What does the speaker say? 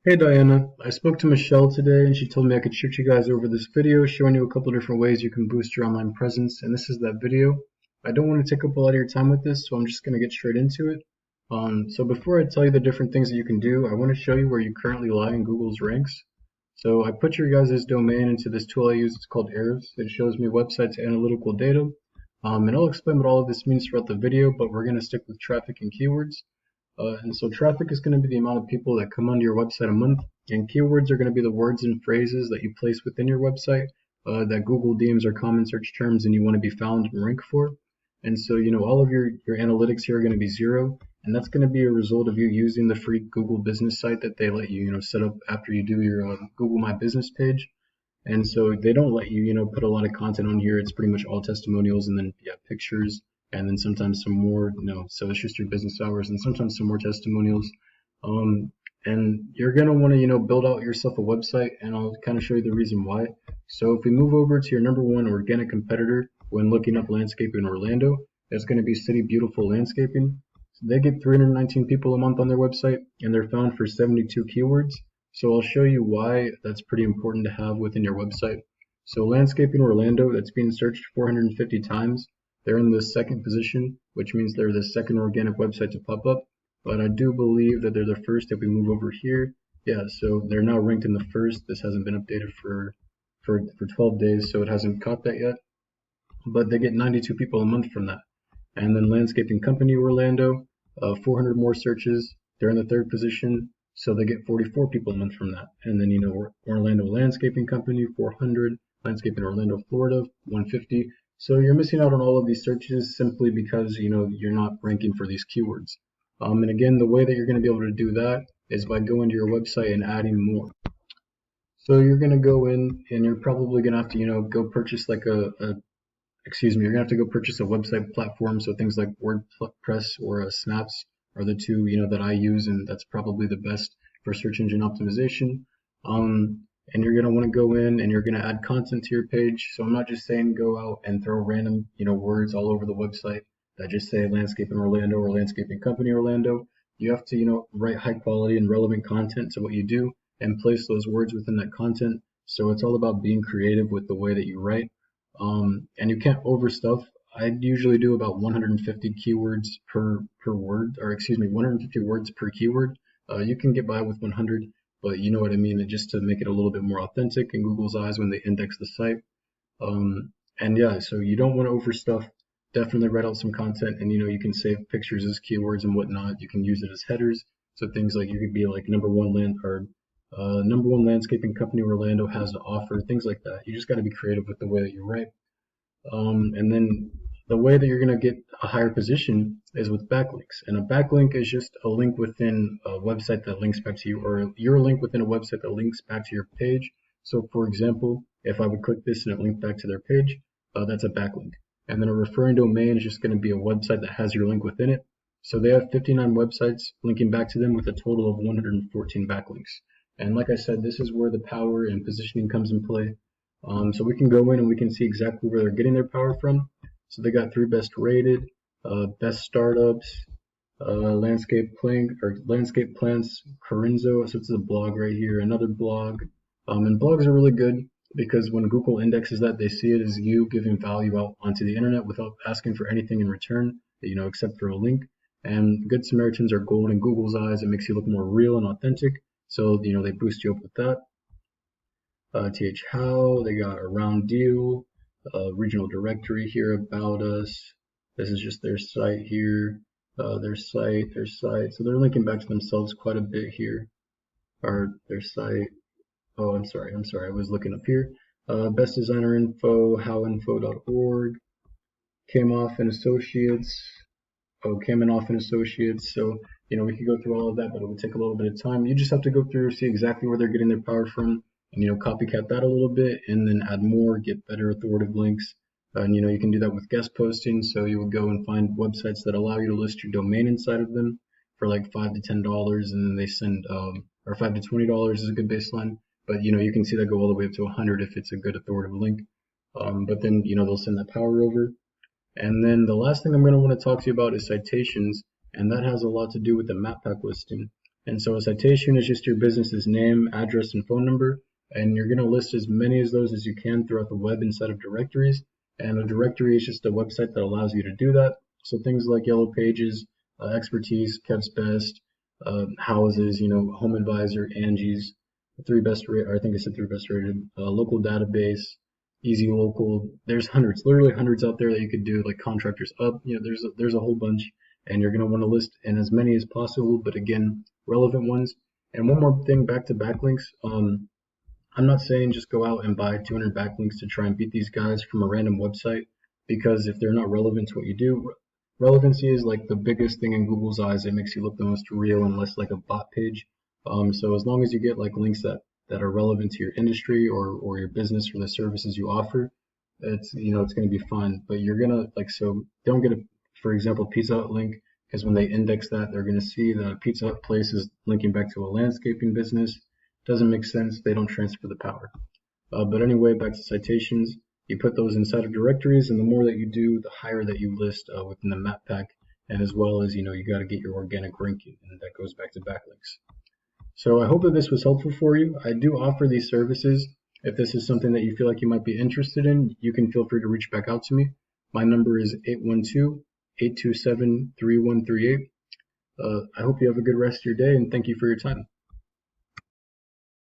Hey Diana, I spoke to Michelle today and she told me I could shoot you guys over this video showing you a couple different ways you can boost your online presence, and this is that video. I don't want to take up a lot of your time with this, so I'm just going to get straight into it. So before I tell you the different things that you can do, I want to show you where you currently lie in Google's ranks. So I put your guys' domain into this tool I use, it's called Ahrefs. It shows me websites analytical data. And I'll explain what all of this means throughout the video, but we're going to stick with traffic and keywords. And so traffic is going to be the amount of people that come onto your website a month, and keywords are going to be the words and phrases that you place within your website that Google deems are common search terms and you want to be found and rank for. And so, all of your analytics here are going to be zero, and that's going to be a result of you using the free Google business site that they let you, set up after you do your Google My Business page. And so they don't let you, put a lot of content on here. It's pretty much all testimonials and then pictures and then sometimes some more, so it's just your business hours and sometimes some more testimonials. And you're gonna want to, build out yourself a website, and I'll kind of show you the reason why. So if we move over to your number one organic competitor when looking up landscaping in Orlando, that's going to be City Beautiful Landscaping. So they get 319 people a month on their website, and they're found for 72 keywords. So I'll show you why that's pretty important to have within your website. So Landscaping Orlando, that's being searched 450 times. They're in the second position, which means they're the second organic website to pop up. But I do believe that they're the first if we move over here. Yeah, so they're now ranked in the first. This hasn't been updated for 12 days, so it hasn't caught that yet. But they get 92 people a month from that. And then Landscaping Company Orlando, 400 more searches. They're in the third position, so they get 44 people a month from that. And then, Orlando Landscaping Company, 400. Landscaping Orlando, Florida, 150. So you're missing out on all of these searches simply because, you're not ranking for these keywords. And again, the way that you're going to be able to do that is by going to your website and adding more. So you're going to go in and you're probably going to have to, go purchase like you're going to have to go purchase a website platform. So things like WordPress or Snaps are the two, that I use, and that's probably the best for search engine optimization. And you're going to want to go in and you're going to add content to your page. So I'm not just saying go out and throw random, words all over the website that just say Landscaping Orlando or Landscaping Company Orlando. You have to, write high quality and relevant content to what you do and place those words within that content. So it's all about being creative with the way that you write. And you can't overstuff. I usually do about 150 keywords per word, or 150 words per keyword. You can get by with 100, but you know what I mean, just to make it a little bit more authentic in Google's eyes when they index the site. And yeah, so you don't want to overstuff. Definitely write out some content, and you can save pictures as keywords and whatnot. You can use it as headers. So things like you could be like number one landscaping company Orlando has to offer, things like that. You just got to be creative with the way that you write. And then the way that you're going to get a higher position is with backlinks. And a backlink is just a link within a website that links back to you, or your link within a website that links back to your page. So for example, if I would click this and it linked back to their page, that's a backlink. And then a referring domain is just going to be a website that has your link within it. So they have 59 websites linking back to them with a total of 114 backlinks. And like I said, this is where the power and positioning comes in play. So we can go in and we can see exactly where they're getting their power from. So they got 3 best rated, best startups, landscape plants, Corinzo. So it's a blog right here, another blog. And blogs are really good because when Google indexes that, they see it as you giving value out onto the internet without asking for anything in return, except for a link. And Good Samaritans are gold in Google's eyes. It makes you look more real and authentic. So, they boost you up with that. TH How, they got a round deal, regional directory here about us. This is just their site here, their site. So they're linking back to themselves quite a bit here, or their site. Oh, I'm sorry, I was looking up here. Best designer info, howinfo.org, Kamoff and Associates. So, we could go through all of that, but it would take a little bit of time. You just have to go through, see exactly where they're getting their power from, and, copycat that a little bit, and then add more, get better authoritative links. And, you can do that with guest posting. So you would go and find websites that allow you to list your domain inside of them for like $5 to $10, and then they send, or $5 to $20 is a good baseline. But, you can see that go all the way up to 100 if it's a good authoritative link. But then, they'll send that power over. And then the last thing I'm going to want to talk to you about is citations, and that has a lot to do with the map pack listing. And so a citation is just your business's name, address, and phone number, and you're going to list as many of those as you can throughout the web inside of directories. And a directory is just a website that allows you to do that. So things like Yellow Pages, Expertise, Kev's Best, Houses, Home Advisor, Angie's, three best, or I think I said three best rated, local database, Easy Local. There's hundreds, literally hundreds out there that you could do, like Contractors Up. There's a whole bunch, and you're going to want to list in as many as possible, but again, relevant ones. And one more thing, back to backlinks. I'm not saying just go out and buy 200 backlinks to try and beat these guys from a random website, because if they're not relevant to what you do, relevancy is like the biggest thing in Google's eyes. It makes you look the most real and less like a bot page. So as long as you get like links that are relevant to your industry or your business or the services you offer, it's going to be fun. But you're gonna so don't get a, for example, Pizza Hut link, because when they index that, they're going to see that a Pizza Hut place is linking back to a landscaping business. Doesn't make sense. They don't transfer the power. But anyway, back to citations. You put those inside of directories, and the more that you do, the higher that you list within the map pack, and as well as you got to get your organic ranking, and that goes back to backlinks. So I hope that this was helpful for you. I do offer these services. If this is something that you feel like you might be interested in, you can feel free to reach back out to me. My number is 812-827-3138. I hope you have a good rest of your day, and thank you for your time.